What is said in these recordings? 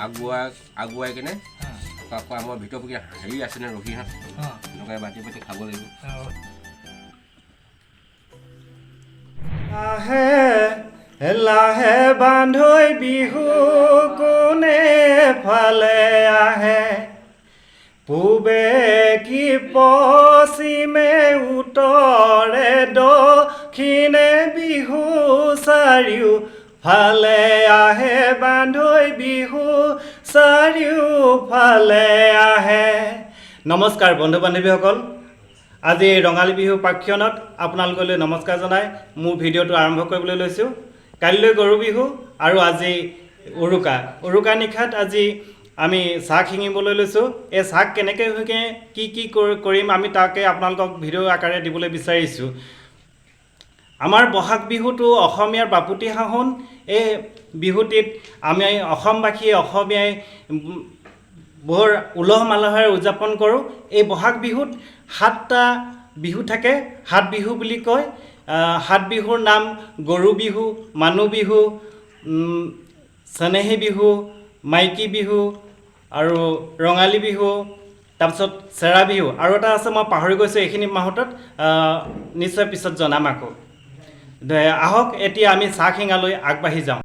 আগুৱাই কেনে আকৌ আমাৰ ভিতৰ পকি হেৰি আছে নে ৰহি হাঁহ এনেকৈ বাটি পাতি খাব লাগিব। লাহে লাহে বান্ধৈ বিহু কোনে ফালে আহে, পূবে কি পশ্চিমে উত্তৰে দক্ষিণে বিহু চাৰিও ফালে আহে, বান্ধৈ বিহু চাৰিওফালে আহে। নমস্কাৰ বন্ধু বান্ধৱীসকল, আজি ৰঙালী বিহু পাক্ষণত আপোনালোকলৈ নমস্কাৰ জনাই মোৰ ভিডিঅ'টো আৰম্ভ কৰিবলৈ লৈছোঁ। কাইলৈ গৰু বিহু আৰু আজি উৰুকা নিশাত আজি আমি চাহ শিঙিবলৈ লৈছোঁ। এই চাহ কেনেকৈ কি কৰিম আমি তাকে আপোনালোকক ভিডিঅ' আকাৰে দিবলৈ বিচাৰিছোঁ। আমাৰ বহাগ বিহুটো অসমীয়াৰ বাপতিসাহোন। এই বিহুটিত আমি অসমীয়াই বৰ উলহ মালহেৰে উদযাপন কৰোঁ। এই বহাগ বিহুত 7টা বিহু থাকে, 7 বিহু বুলি কয়। 7 বিহুৰ নাম গৰু বিহু, মানুহ বিহু, চেনেহী বিহু, মাইকী বিহু আৰু ৰঙালী বিহু, তাৰপিছত চেৰা বিহু আৰু এটা আছে মই পাহৰি গৈছোঁ। এইখিনি মাহতত নিশ্চয় পিছত জনাম আকৌ। আহক এতিয়া আমি চাহ শিঙালৈ আগবাঢ়ি যাওঁ।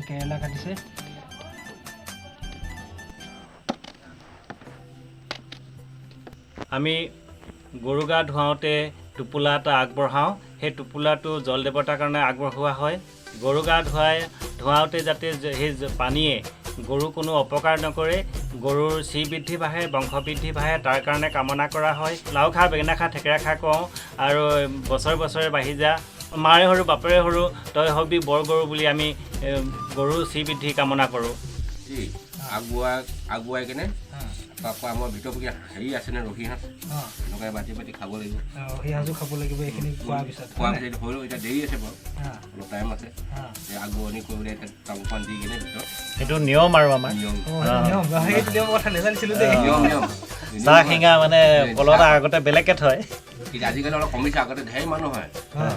কেৰেলা কাটিছে। আমি গৰু গা ধুৱাওঁতে টোপোলা এটা আগবঢ়াওঁ। সেই টোপোলাটো জল দেৱতাৰ কাৰণে আগবঢ়োৱা হয়। গৰু গা ধুৱাওঁতে যাতে সেই পানীয়ে গৰু কোনো অপকাৰ নকৰে, গৰুৰ শ্ৰীবৃদ্ধি বাঢ়ে, বংশ বৃদ্ধি বাঢ়ে, তাৰ কাৰণে কামনা কৰা হয়। লাও খা বেঙেনা খা থেকেৰা খা কওঁ আৰু বছৰে বছৰে বাঢ়ি যা, মাৰে সৰু বাপেৰে সৰু তই হবি বৰ গৰু বুলি আমি গৰুৰ শ্ৰীবৃদ্ধি কামনা কৰোঁ। আগুৱাই কেনে আকৌ আমাৰ ভিতৰ পকি হেৰি আছে নে ৰহি হাঁহ এনেকৈ বাটি পাতি খাব লাগিব। ৰহি সাঁজো খাব লাগিব এইখিনি খোৱাৰ পিছত। হ'লেও এতিয়া দেৰি আছে বাৰু, অলপ টাইম আছে। আগুৱনি কৰিবলৈ তামোলখন দি কিনে ভিতৰত সেইটো নিয়ম আৰু আমাৰ নিয়ম কথা নেজানিছিলোঁ দেই। চাহ শিঙা মানে কলত আগতে বেলেগকৈ থয়। কিন্তু আজিকালি অলপ কমিছে, আগতে ধেৰ মানুহ হয়,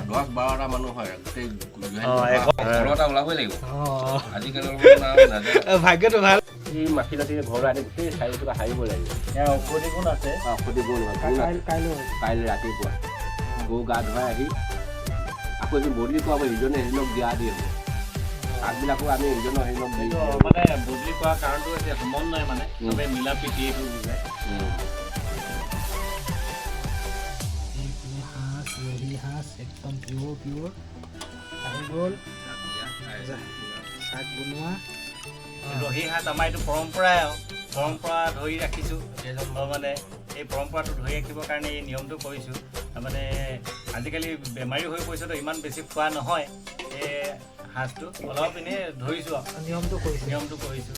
10-12টা মানুহ হয়, গোটেই ঘৰটা ওলাবই লাগিব। আজিকালি ভাগ্যটো ভাল। এই মাটি ৰাতি ঘৰলৈ আনি গোটেই চাৰিওফালে সাৰিব লাগিব। ঔষধি গুণ আছে। ঔষধি গুণ কাইলৈ ৰাতিপুৱা গৰু গা ধুৱাই আহি আকৌ এদিন বদলি কৰাব, ইজনে সিজনক দিয়া দি হ'ব। আগবিলাকো আমি ইজনৰ সিজনক দি মানে বদলি কৰা কাৰণটো হৈছে সমন্বয়, মানে চবে মিলা প্ৰীতি এইটো বুজায়। ৰহি সাঁজ একদম পিয়ৰ আহি গ'ল। শাক বনোৱা ৰহি সাঁজ আমাৰ এইটো পৰম্পৰা ধৰি ৰাখিছোঁ। মানে এই পৰম্পৰাটো ধৰি ৰাখিবৰ কাৰণে এই নিয়মটো কৰিছোঁ। তাৰমানে আজিকালি বেমাৰী হৈ পৰিছেতো, ইমান বেছি খোৱা নহয় এই সাঁজটো, অলপ এনেই ধৰিছোঁ, নিয়মটো কৰিছোঁ।